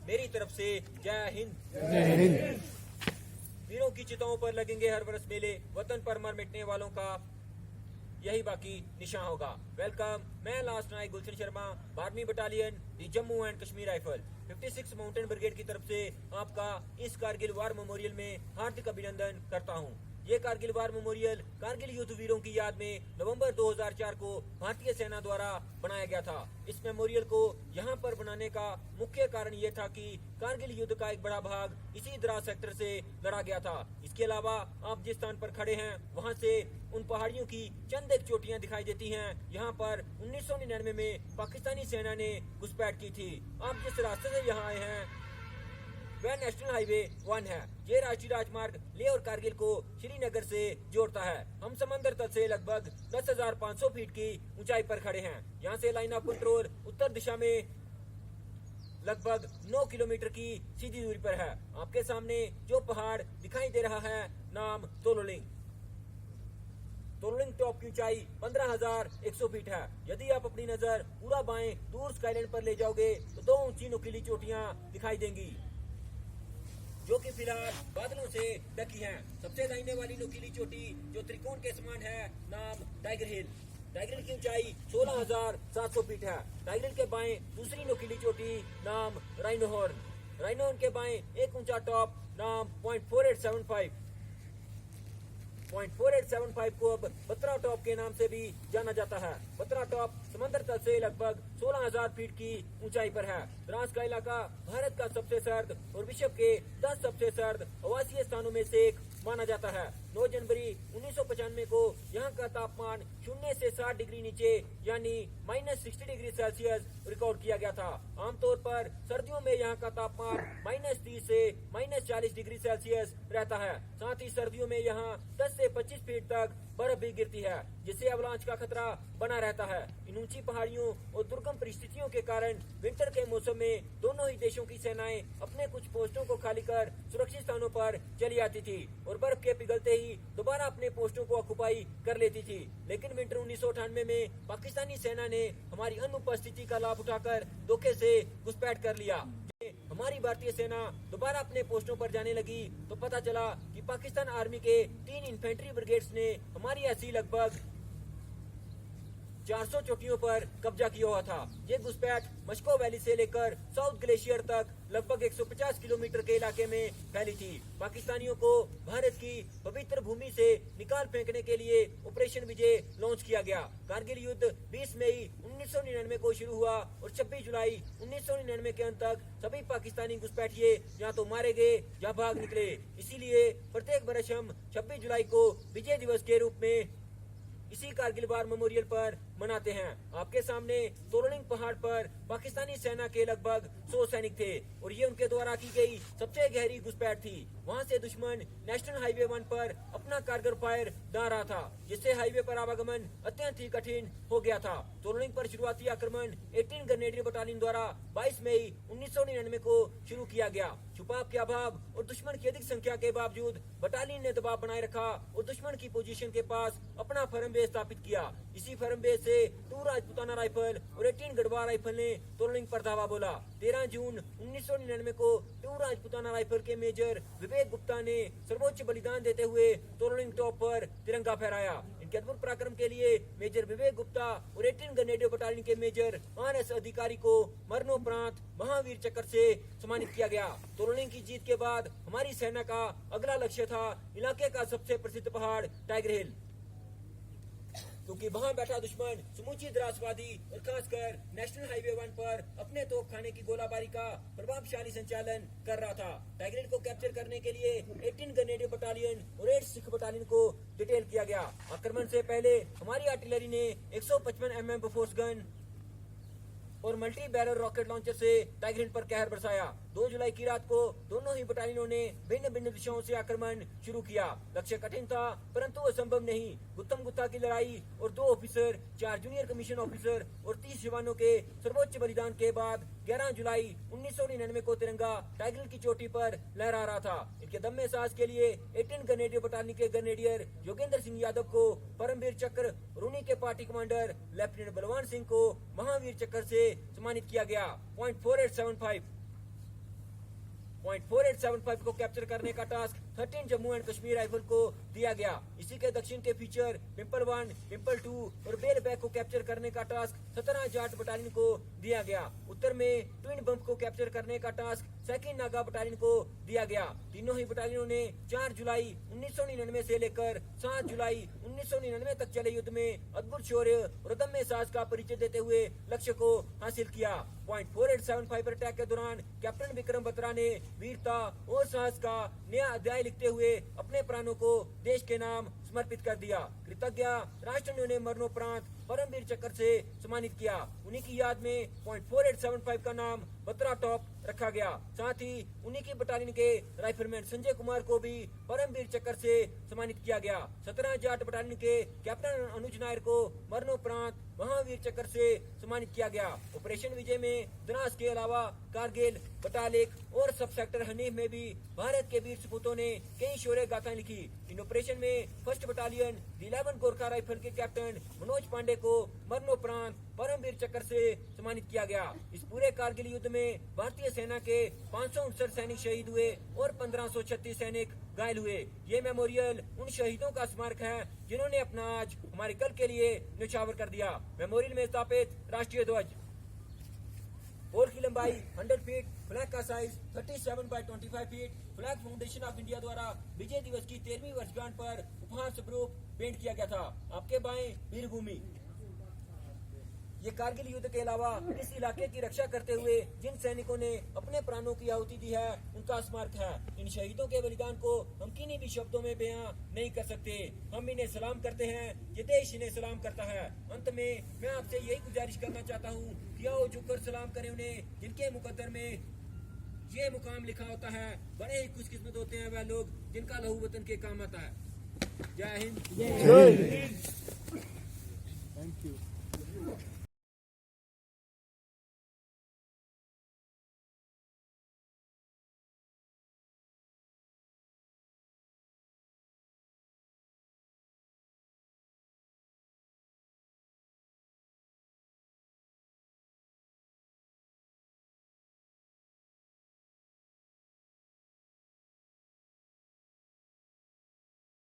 मेरी तरफ से जय हिंद। जय हिंद। वीरों की चिताओं पर लगेंगे हर वर्ष मेले, वतन पर मर मिटने वालों का यही बाकी निशान होगा। वेलकम, मैं लास्ट नायक गुलशन शर्मा, 12वीं battalion the Jammu and Kashmir rifle 56 mountain brigade की तरफ से आपका इस कारगिल वार मेमोरियल में हार्दिक अभिनंदन करता हूं। ये कारगिल वार मेमोरियल कारगिल युद्ध वीरों की याद में नवंबर 2004 को भारतीय सेना द्वारा बनाया गया था। इस मेमोरियल को यहाँ पर बनाने का मुख्य कारण ये था कि कारगिल युद्ध का एक बड़ा भाग इसी द्रास सेक्टर से लड़ा गया था। इसके अलावा आप जिस स्थान पर खड़े हैं वहाँ से उन पहाड़ियों की चंद एक चोटियां दिखाई देती हैं। यहाँ पर 1999 में पाकिस्तानी सेना ने घुसपैठ की थी। आप जिस रास्ते से यहाँ आए हैं वह नेशनल हाईवे 1 है। ये राष्ट्रीय राजमार्ग लेह और कारगिल को श्रीनगर से जोड़ता है। हम समंदर तल से लगभग 10,500 फीट की ऊंचाई पर खड़े हैं। यहाँ से लाइन ऑफ कंट्रोल उत्तर दिशा में लगभग 9 किलोमीटर की सीधी दूरी पर है। आपके सामने जो पहाड़ दिखाई दे रहा है नाम तोलोलिंग। तोलोलिंग टॉप की ऊंचाई 15,100 फीट है। यदि आप अपनी नजर पूरा बाएं दूर स्काईलैंड पर ले जाओगे तो दो ऊंची नुकीली चोटियां दिखाई देंगी जो कि फिलहाल बादलों से ढकी हैं। सबसे दाहिने वाली नुकीली चोटी जो त्रिकोण के समान है नाम टाइगर हिल। टाइगर हिल की ऊंचाई 16,700 फीट है। टाइगर हिल के बाएं दूसरी नुकीली चोटी नाम राइनो हॉर्न। राइनो हॉर्न के बाएं एक ऊंचा टॉप नाम .4875 को अब बत्रा टॉप के नाम से भी जाना जाता है। बत्रा टॉप समंदर तल से लगभग 16,000 फीट की ऊंचाई पर है। द्रास का इलाका भारत का सबसे सर्द और विश्व के 10 सबसे सर्द आवासीय स्थानों में से एक माना जाता है। 9 जनवरी 1995 को यहाँ का तापमान 0 से 60 डिग्री नीचे यानी -60 डिग्री सेल्सियस रिकॉर्ड किया गया था। आमतौर पर सर्दियों में यहाँ का तापमान -30 से -40 डिग्री सेल्सियस रहता है। साथ ही सर्दियों में यहाँ 10 से 25 फीट तक बर्फ भी गिरती है जिससे अवलांच का खतरा बना रहता है। इन ऊंची पहाड़ियों और दुर्गम परिस्थितियों के कारण विंटर के मौसम में दोनों ही देशों की सेनाएं अपने कुछ पोस्टों को खाली कर सुरक्षित स्थानों पर चली आती थी और बर्फ के पिघलते ही दोबारा अपने पोस्टों को ऑक्युपाई कर लेती थी। लेकिन विंटर 1998 में पाकिस्तानी सेना ने हमारी अनुपस्थिति का लाभ उठाकर धोखे से घुसपैठ कर लिया। हमारी भारतीय सेना दोबारा अपने पोस्टों पर जाने लगी तो पता चला कि पाकिस्तान आर्मी के 3 इन्फेंट्री ब्रिगेड्स ने हमारी ऐसी लगभग 400 चोटियों पर कब्जा किया हुआ था। ये घुसपैठ मस्को वैली से लेकर साउथ ग्लेशियर तक लगभग 150 किलोमीटर के इलाके में फैली थी। पाकिस्तानियों को भारत की पवित्र भूमि से निकाल फेंकने के लिए ऑपरेशन विजय लॉन्च किया गया। कारगिल युद्ध 20 मई 1999 को शुरू हुआ और 26 जुलाई 1999 के अंत तक सभी पाकिस्तानी घुसपैठिए या तो मारे गए या भाग निकले। इसीलिए प्रत्येक वर्ष हम 26 जुलाई को विजय दिवस के रूप में इसी कारगिल वार मेमोरियल पर मनाते हैं। आपके सामने तोलोलिंग पहाड़ पर पाकिस्तानी सेना के लगभग 100 सैनिक थे और ये उनके द्वारा की गई सबसे गहरी घुसपैठ थी। वहाँ से दुश्मन नेशनल हाईवे 1 पर अपना कारगर फायर डाल रहा था जिससे हाईवे पर आवागमन अत्यंत ही कठिन हो गया था। तोलोलिंग पर शुरुआती आक्रमण 18 ग्रेनेडियर बटालियन द्वारा 22 मई 1999 को शुरू किया गया। छुपाव के अभाव और दुश्मन की अधिक संख्या के बावजूद बटालियन ने दबाव बनाए रखा और दुश्मन की पोजीशन के पास अपना फर्म बेस स्थापित किया। इसी फर्म बेस से 2 राजपूताना राइफल और 18 गढ़वाल राइफल ने तोलोलिंग पर धावा बोला। 13 जून 1999 को 2 राजपूताना राइफल के मेजर विवेक गुप्ता ने सर्वोच्च बलिदान देते हुए तोलोलिंग टॉप पर तिरंगा फहराया। इनके अद्भुत पराक्रम के लिए मेजर विवेक गुप्ता और 18 ग्रेनेडियर बटालियन के मेजर RS अधिकारी को मरणोपरांत महावीर चक्र से सम्मानित किया गया। तोलोलिंग की जीत के बाद हमारी सेना का अगला लक्ष्य था इलाके का सबसे प्रसिद्ध पहाड़ टाइगर हिल, क्योंकि वहाँ बैठा दुश्मन समूची द्रासवादी और खासकर नेशनल हाईवे 1 पर अपने तोपखाने की गोलाबारी का प्रभावशाली संचालन कर रहा था। टाइगर हिल को कैप्चर करने के लिए 18 ग्रेनेडियर बटालियन और 8 सिख बटालियन को डिटेल किया गया। आक्रमण से पहले हमारी आर्टिलरी ने 155 mm बोफोर्स गन और मल्टी बैरल रॉकेट लॉन्चर से टाइगर हिल पर कहर बरसाया। 2 जुलाई की रात को दोनों ही बटालियनों ने भिन्न भिन्न दिशाओं से आक्रमण शुरू किया। लक्ष्य कठिन था परंतु असंभव नहीं। गुत्तम गुत्ता की लड़ाई और 2 ऑफिसर, 4 जूनियर कमीशन ऑफिसर और 30 जवानों के सर्वोच्च बलिदान के बाद 11 जुलाई 1999 को तिरंगा टाइगर हिल की चोटी पर लहरा रहा था। इनके दम में सांस के लिए 18 ग्रेनेडियर बटालियन के ग्रेनेडियर योगेंद्र सिंह यादव को परमवीर चक्र, रूनी के party commander lieutenant Balwan Singh को महावीर चक्र से सम्मानित किया गया। .4875 पॉइंट 4875 को कैप्चर करने का task 13 Jammu and Kashmir rifle को दिया गया। इसी के दक्षिण के फीचर पिंपल 1, पिंपल 2 और बेलबैक को कैप्चर करने का टास्क 17 जाट बटालियन को दिया गया। उत्तर में ट्विन बम्प को कैप्चर करने का टास्क सेकंड नागा बटालियन को दिया गया। तीनों ही बटालियनों ने 4 जुलाई 1999 से लेकर 7 जुलाई 1999 तक चले युद्ध में अद्भुत शौर्य और अदम्य साहस का परिचय देते हुए लक्ष्य को हासिल किया। पॉइंट 4875 पर अटैक के दौरान कैप्टन विक्रम बत्रा ने वीरता और साहस का नया अध्याय लिखते हुए अपने प्राणों को देश के नाम समर्पित कर दिया। कृतज्ञ राष्ट्र ने उन्हें मरणोपरांत परमवीर चक्र से सम्मानित किया। उन्हीं की याद में पॉइंट 4875 का नाम बत्रा टॉप रखा गया। साथ ही उन्हीं की बटालियन के राइफलमैन संजय कुमार को भी परमवीर चक्र से सम्मानित किया गया। 17 जाट बटालियन के कैप्टन अनुज नायर को मरणोपरांत महावीर चक्र से सम्मानित किया गया। ऑपरेशन विजय में द्रास के अलावा कारगिल, बटालिक और सब सेक्टर हनीफ में भी भारत के वीर सपूतों ने कई शौर्य गाथाएं लिखी। इन ऑपरेशन में फर्स्ट बटालियन 11 गोरखा राइफल के कैप्टन मनोज पांडे को मरणोपरांत परमवीर चक्र से सम्मानित किया गया। इस पूरे कारगिल युद्ध में भारतीय सेना के 559 सैनिक शहीद हुए और 1536 सैनिक घायल हुए। ये मेमोरियल उन शहीदों का स्मारक है जिन्होंने अपना आज हमारे कल के लिए न्यौछावर कर दिया। मेमोरियल में स्थापित राष्ट्रीय ध्वज पोल की लंबाई 100 फीट, फ्लैग का size 37 by 25 feet, flag foundation of India द्वारा विजय दिवस की 13वीं वर्षगांठ पर उपहार स्वरूप पेंट किया गया था। आपके बाएं वीरभूमि। ये कारगिल युद्ध के अलावा इस इलाके की रक्षा करते हुए जिन सैनिकों ने अपने प्राणों की आहुति दी है उनका स्मारक है। इन शहीदों के बलिदान को हम किन्हीं भी शब्दों में बयां नहीं कर सकते। हम इन्हें सलाम करते हैं, ये देश इन्हें सलाम करता है। अंत में मैं आपसे यही गुजारिश करना चाहता हूँ कि आओ झुककर सलाम करें उन्हें जिनके मुकद्दर में ये मुकाम लिखा होता है। बड़े ही खुशकिस्मत होते हैं वह लोग जिनका लहू वतन के काम आता है। जय हिंद।